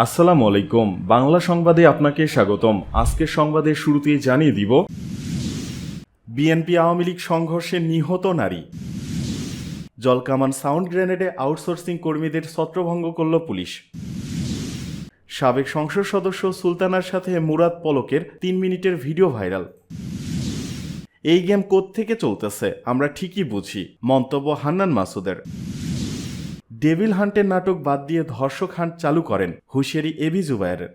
আসসালামু আলাইকুম। বাংলা সংবাদে আপনাকে স্বাগতম। আজকের সংবাদের শুরুতেই জানিয়ে দিব, বিএনপি আওয়ামী লীগ সংঘর্ষে নিহত নারী, জলকামান সাউন্ড গ্রেনেডে আউটসোর্সিং কর্মীদের ছত্রভঙ্গ করল পুলিশ, সাবেক সংসদ সদস্য সুলতানার সাথে মুরাদ পলকের 3 মিনিটের ভিডিও ভাইরাল। এই গেম কোত্থেকে চলতেছে আমরা ঠিকই বুঝি, মন্তব্য হান্নান মাসুদের। ডেভিল হান্টের নাটক বাদ দিয়ে ধর্ষক হান্ট চালু করেন, হুঁশিয়ারি এবি জুবায়েরের।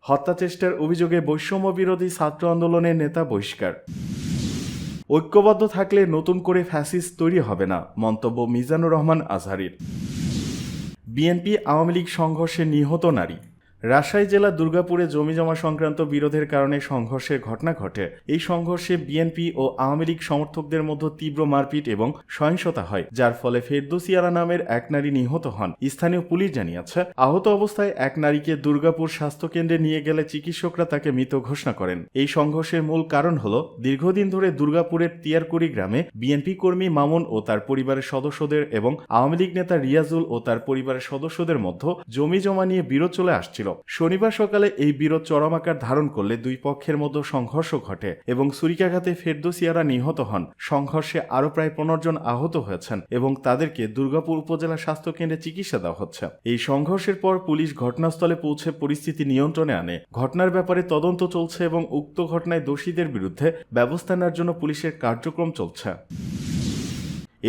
হত্যাচেষ্টার অভিযোগে বৈষম্য বিরোধী ছাত্র আন্দোলনের নেতা বহিষ্কার। ঐক্যবদ্ধ থাকলে নতুন করে ফ্যাসিস্ট তৈরি হবে না, মন্তব্য মিজানুর রহমান আজহারীর। বিএনপি আওয়ামী লীগ সংঘর্ষে নিহত নারী। রাজশাহী জেলার দুর্গাপুরে জমিজমা সংক্রান্ত বিরোধের কারণে সংঘর্ষের ঘটনা ঘটে। এই সংঘর্ষে বিএনপি ও আওয়ামী লীগ সমর্থকদের মধ্যে তীব্র মারপিট এবং সহিংসতা হয়, যার ফলে ফেরদৌসী আরা নামের এক নারী নিহত হন। স্থানীয় পুলিশ জানিয়েছে, আহত অবস্থায় এক নারীকে দুর্গাপুর স্বাস্থ্যকেন্দ্রে নিয়ে গেলে চিকিৎসকরা তাকে মৃত ঘোষণা করেন। এই সংঘর্ষের মূল কারণ হল দীর্ঘদিন ধরে দুর্গাপুরের তিয়ারকুড়ি গ্রামে বিএনপি কর্মী মামুন ও তার পরিবারের সদস্যদের এবং আওয়ামী লীগ নেতা রিয়াজুল ও তার পরিবারের সদস্যদের মধ্যে জমিজমা নিয়ে বিরোধ চলে আসছিল। শনিবার সকালে এই বিরোধ চরম আকার ধারণ করলে দুই পক্ষের মধ্যে সংঘর্ষ ঘটে এবং ছুরিকাঘাতে ফেরদৌসী আরা নিহত হন। সংঘর্ষে আরও প্রায় 15 জন আহত হয়েছেন এবং তাদেরকে দুর্গাপুর উপজেলা স্বাস্থ্যকেন্দ্রে চিকিৎসা দেওয়া হচ্ছে। এই সংঘর্ষের পর পুলিশ ঘটনাস্থলে পৌঁছে পরিস্থিতি নিয়ন্ত্রণে আনে। ঘটনার ব্যাপারে তদন্ত চলছে এবং উক্ত ঘটনায় দোষীদের বিরুদ্ধে ব্যবস্থা নেওয়ার জন্য পুলিশের কার্যক্রম চলছে।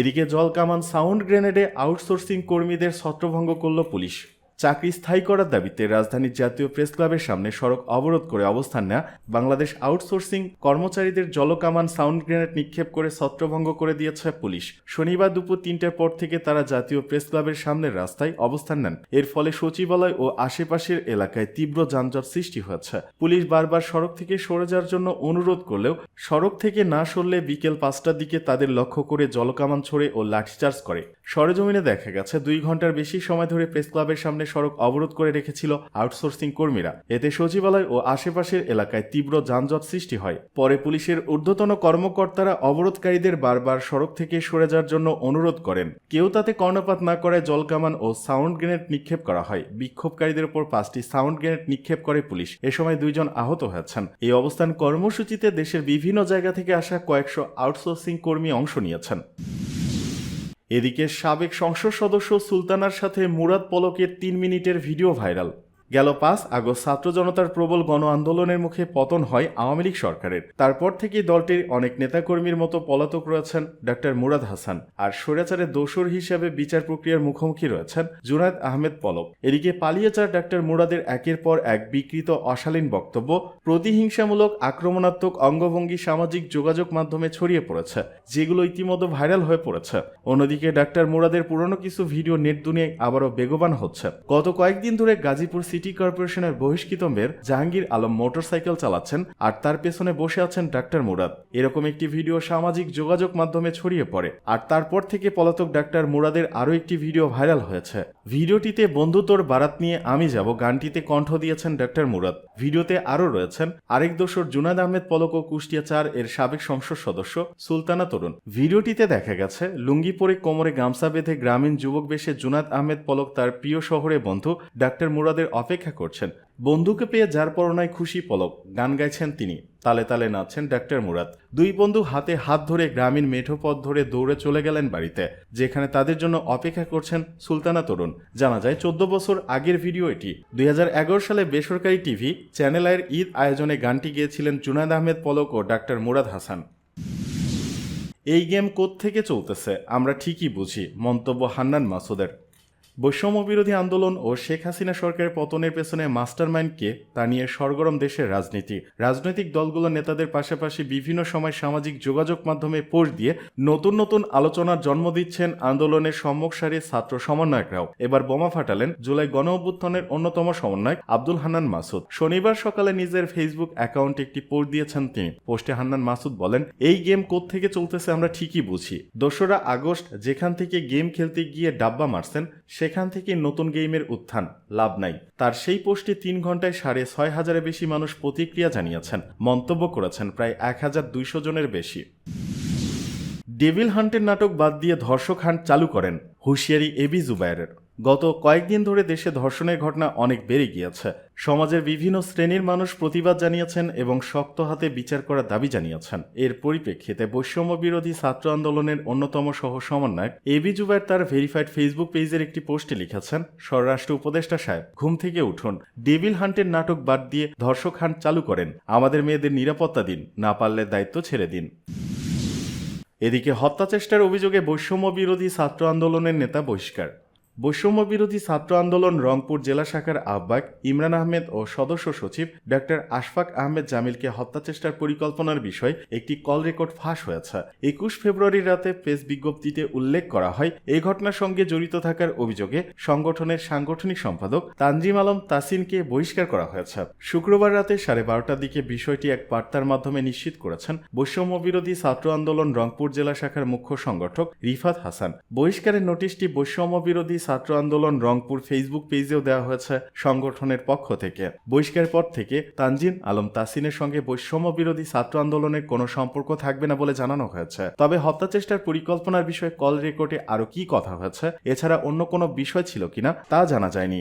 এদিকে জলকামান সাউন্ড গ্রেনেডে আউটসোর্সিং কর্মীদের ছত্রভঙ্গ করল পুলিশ। চাকরি স্থায়ী করার দাবিতে রাজধানীর জাতীয় প্রেস ক্লাবের সামনে সড়ক অবরোধ করে অবস্থান নেওয়া বাংলাদেশ আউটসোর্সিং কর্মচারীদের জলকামান সাউন্ড গ্রেনেড নিক্ষেপ করে ছত্রভঙ্গ করে দিয়েছে পুলিশ। শনিবার দুপুর 3টার পর থেকে তারা জাতীয় প্রেস ক্লাবের সামনের রাস্তায় অবস্থান নেন। এর ফলে সচিবালয় ও আশেপাশের এলাকায় তীব্র যানজট সৃষ্টি হয়েছে। পুলিশ বারবার সড়ক থেকে সরে যাওয়ার জন্য অনুরোধ করলেও সড়ক থেকে না সরলে বিকেল 5টার দিকে তাদের লক্ষ্য করে জলকামান ছোড়ে ও লাঠিচার্জ করে। সরেজমিনে দেখা গেছে 2 ঘন্টার বেশি সময় ধরে প্রেস ক্লাবের সামনে সড়ক অবরোধ করে রেখেছিল আউটসোর্সিং কর্মীরা। এতে সচিবালয় ও আশেপাশের এলাকায় তীব্র যানজট সৃষ্টি হয়। পরে পুলিশের ঊর্ধ্বতন কর্মকর্তারা অবরোধকারীদের বারবার সড়ক থেকে সরে যাওয়ার জন্য অনুরোধ করেন। কেউ তাতে কর্ণপাত না করে জলকামান ও সাউন্ড গ্রেনেড নিক্ষেপ করা হয়। বিক্ষোভকারীদের উপর 5টি সাউন্ড গ্রেনেড নিক্ষেপ করে পুলিশ। এ সময় 2 জন আহত হয়েছেন। এই অবস্থান কর্মসূচিতে দেশের বিভিন্ন জায়গা থেকে আসা কয়েকশো আউটসোর্সিং কর্মী অংশ নিয়েছেন। এদিকে সাবেক সংসদ সদস্য সুলতানার সাথে মুরাদ পলকের 3 মিনিটের ভিডিও ভাইরাল। গেল 5 আগস্ট ছাত্র জনতার প্রবল গণ আন্দোলনের মুখে পতন হয় আওয়ামী লীগ সরকারের। তারপর থেকেই দলটির অনেক নেতাকর্মীর মতো পলাতক রয়েছেন ডক্টর মুরাদ হাসান, আর স্বৈরাচারের দোসর হিসেবে বিচার প্রক্রিয়ার মুখোমুখি রয়েছেন জুনায়েদ আহমেদ পলক। এদিকে পালিয়ে যাওয়া ডক্টর মুরাদের একের পর এক বিকৃত অশালীন বক্তব্য, প্রতিহিংসামূলক আক্রমণাত্মক অঙ্গভঙ্গি সামাজিক যোগাযোগ মাধ্যমে ছড়িয়ে পড়েছে, যেগুলো ইতিমধ্যে ভাইরাল হয়ে পড়েছে। অন্যদিকে ডক্টর মুরাদের পুরনো কিছু ভিডিও নেট দুনিয়ায় আবারও বেগবান হচ্ছে। গত কয়েকদিন ধরে গাজীপুর সিটি কর্পোরেশনের বহিষ্কৃত মেয়র জাহাঙ্গীর আলম মোটরসাইকেল চালাচ্ছেন আর তার পেছনে বসে আছেন ডক্টর মুরাদ। এরকম একটি ভিডিও সামাজিক যোগাযোগ মাধ্যমে ছড়িয়ে পড়ে, আর তারপর থেকে পলাতক ডক্টর মুরাদের আরও একটি ভিডিও ভাইরাল হয়েছে। ভিডিওটিতে বন্ধু তোর বারাত নিয়ে আমি যাব গানটিতে কণ্ঠ দিয়েছেন ডক্টর মুরাদ। ভিডিওতে আরও রয়েছেন আরেক দোসর জুনায়েদ আহমেদ পলক ও কুষ্টিয়া 4 এর সাবেক সংসদ সদস্য সুলতানা তরুণ। ভিডিওটিতে দেখা গেছে লুঙ্গি পরে কোমরে গামছা বেঁধে গ্রামীণ যুবক বেশে জুনায়েদ আহমেদ পলক তার প্রিয় শহরে বন্ধু ডক্টর মুরাদের অপেক্ষা করছেন। বন্ধুকে পেয়ে যার পরনায় খুশি পলক, গান গাইছেন তিনি, তালে তালে নাচছেন ডক্টর মুরাদ। দুই বন্ধু হাতে হাত ধরে গ্রামীণ মেঠো পথ ধরে দৌড়ে চলে গেলেন বাড়িতে, যেখানে তাদের জন্য অপেক্ষা করছেন সুলতানা তরুণ। জানা যায় 14 বছর আগের ভিডিও এটি। 2011 সালে বেসরকারি টিভি চ্যানেল আইয়ের ঈদ আয়োজনে গানটি গেয়েছিলেন জুনায়েদ আহমেদ পলক ও ডক্টর মুরাদ হাসান। এই গেম কোত্থেকে চলতেছে আমরা ঠিকই বুঝি, মন্তব্য হান্নান মাসুদের। বৈষম্য বিরোধী আন্দোলন ও শেখ হাসিনা সরকারের পতনের পেছনে মাস্টারমাইন্ডকে তা নিয়ে সরগরম দেশের রাজনীতি। রাজনৈতিক দলগুলোর নেতাদের পাশাপাশি বিভিন্ন সময় সামাজিক যোগাযোগ মাধ্যমে পোস্ট দিয়ে নতুন নতুন আলোচনার জন্ম দিচ্ছেন আন্দোলনের সম্মুখ সারির ছাত্র সমন্বয়করাও। এবার বোমা ফাটালেন জুলাই গণ অভ্যুত্থানের অন্যতম সমন্বয়ক আব্দুল হান্নান মাসুদ। শনিবার সকালে নিজের ফেসবুক অ্যাকাউন্টে একটি পোস্ট দিয়েছেন তিনি। পোস্টে হান্নান মাসুদ বলেন, এই গেম কোত্থেকে চলতেছে আমরা ঠিকই বুঝি। 2রা আগস্ট যেখান থেকে গেম খেলতে গিয়ে ডাব্বা মারছেন, সেখান থেকে নতুন গেমের উত্থান, লাভ নাই। তার সেই পোস্টে 3 ঘন্টায় 6,500-এর বেশি মানুষ প্রতিক্রিয়া জানিয়েছেন। মন্তব্য করেছেন প্রায় 1200 জনের বেশি। ডেভিল হান্টের নাটক বাদ দিয়ে ধর্ষক হান্ট চালু করেন, হুঁশিয়ারি এবি জুবায়েরের। গত কয়েকদিন ধরে দেশে ধর্ষণের ঘটনা অনেক বেড়ে গিয়েছে। সমাজের বিভিন্ন শ্রেণীর মানুষ প্রতিবাদ জানিয়েছেন এবং শক্ত হাতে বিচার করার দাবি জানিয়েছেন। এর পরিপ্রেক্ষিতে বৈষম্য বিরোধী ছাত্র আন্দোলনের অন্যতম সহ সমন্বয়ক এবি জুবায়ের তার ভেরিফাইড ফেসবুক পেজের একটি পোস্টে লিখেছেন, স্বরাষ্ট্র উপদেষ্টা সাহেব, ঘুম থেকে উঠুন, ডেভিল হান্টের নাটক বাদ দিয়ে ধর্ষক হান্ট চালু করেন, আমাদের মেয়েদের নিরাপত্তা দিন, না পারলে দায়িত্ব ছেড়ে দিন। এদিকে হত্যা চেষ্টার অভিযোগে বৈষম্য বিরোধী ছাত্র আন্দোলনের নেতা বহিষ্কার। বৈষম্য বিরোধী ছাত্র আন্দোলন রংপুর জেলা শাখার আহ্বায়ক ইমরান আহমেদ ও সদস্য সচিব ডক্টর আশফাক আহমেদ জামিলকে হত্যা চেষ্টার পরিকল্পনার বিষয়ে একটি কল রেকর্ড ফাঁস হয়েছে। 21 ফেব্রুয়ারি রাতে প্রেস বিজ্ঞপ্তিতে উল্লেখ করা হয়, এই ঘটনার সঙ্গে জড়িত থাকার অভিযোগে সংগঠনের সাংগঠনিক সম্পাদক তানজিম আলম তাসিনকে বহিষ্কার করা হয়েছে। শুক্রবার রাতে 12:30টার দিকে বিষয়টি এক বার্তার মাধ্যমে নিশ্চিত করেছেন বৈষম্য বিরোধী ছাত্র আন্দোলন রংপুর জেলা শাখার মুখ্য সংগঠক রিফাত হাসান। বহিষ্কারের নোটিশটি বৈষম্য বিরোধী ছাত্র আন্দোলন রংপুর ফেসবুক পেজেও দেওয়া হয়েছে সংগঠনের পক্ষ থেকে। বহিষ্কারের পর থেকে তানজিম আলম তাসিনের সঙ্গে বৈষম্য বিরোধী ছাত্র আন্দোলনের কোনো সম্পর্ক থাকবে না বলে জানানো হয়েছে। তবে হত্যা চেষ্টার পরিকল্পনার বিষয়ে কল রেকর্ডে আরও কি কথা হয়েছে, এছাড়া অন্য কোনো বিষয় ছিল কিনা তা জানা যায়নি।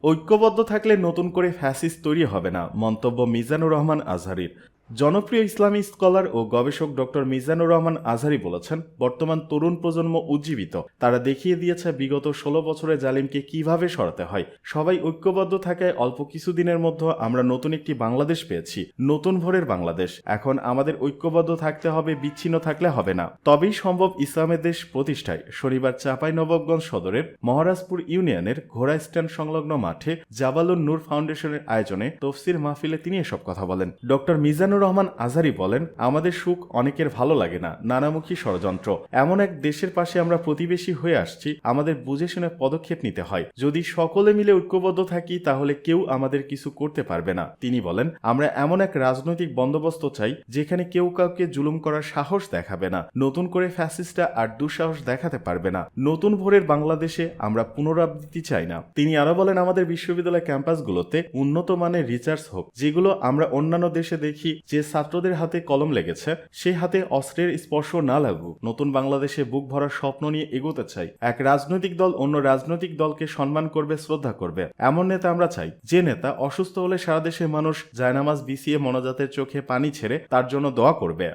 ঐক্যবদ্ধ থাকলে নতুন করে ফ্যাসিস্ট তৈরি হবে না, মন্তব্য মিজানুর রহমান আজহারীর। জনপ্রিয় ইসলামী স্কলার ও গবেষক ডক্টর মিজানুর রহমান আজহারী বলেছেন, বর্তমান তরুণ প্রজন্ম উজ্জীবিত। তারা দেখিয়ে দিয়েছে বিগত 16 বছরে জালিমকে কিভাবে সরাতে হয়। সবাই ঐক্যবদ্ধ থাকায় অল্প কিছুদিনের মধ্যে আমরা নতুন একটি বাংলাদেশ পেয়েছি, নতুন ভোরের বাংলাদেশ। এখন আমাদের ঐক্যবদ্ধ থাকতে হবে, বিচ্ছিন্ন থাকলে হবে না। তবেই সম্ভব ইসলামের দেশ প্রতিষ্ঠায়। শনিবার চাঁপাইনবাবগঞ্জ সদরের মহারাজপুর ইউনিয়নের ঘোড়া স্ট্যান্ড সংলগ্ন মাঠে জাবালুন নূর ফাউন্ডেশনের আয়োজনে তফসির মাহফিলে তিনি এসব কথা বলেন। ডক্টর মিজানুর রহমান আজহারী বলেন, আমাদের সুখ অনেকের ভালো লাগে না, নানামুখী ষড়যন্ত্র। এমন এক দেশের পাশে আমরা প্রতিবেশী হয়ে আসছি, আমাদের বুঝে শুনে পদক্ষেপ নিতে হয়। যদি সকলে মিলে ঐক্যবদ্ধ থাকি তাহলে কেউ আমাদের কিছু করতে পারবে না। তিনি বলেন, আমরা এমন এক রাজনৈতিক বন্দোবস্ত চাই যেখানে কেউ কাউকে জুলুম করার সাহস দেখাবে না, নতুন করে ফ্যাসিস্টরা আর দুঃসাহস দেখাতে পারবে না। নতুন ভোরের বাংলাদেশে আমরা পুনরাবৃত্তি চাই না। তিনি আরো বলেন, আমাদের বিশ্ববিদ্যালয় ক্যাম্পাসগুলোতে উন্নত মানের রিসার্চ হোক, যেগুলো আমরা অন্যান্য দেশে দেখি যে ছাত্রদের হাতে কলম লেগেছে, সেই হাতে অস্ত্রের স্পর্শ না লাগুক। নতুন বাংলাদেশে বুক ভরার স্বপ্ন নিয়ে এগোতে চাই। এক রাজনৈতিক দল অন্য রাজনৈতিক দলকে সম্মান করবে, শ্রদ্ধা করবে, এমন নেতা আমরা চাই। যে নেতা অসুস্থ হলে সারা দেশের মানুষ জায়নামাজ বিছিয়ে মনাজাতের চোখে পানি ছেড়ে তার জন্য দোয়া করবে।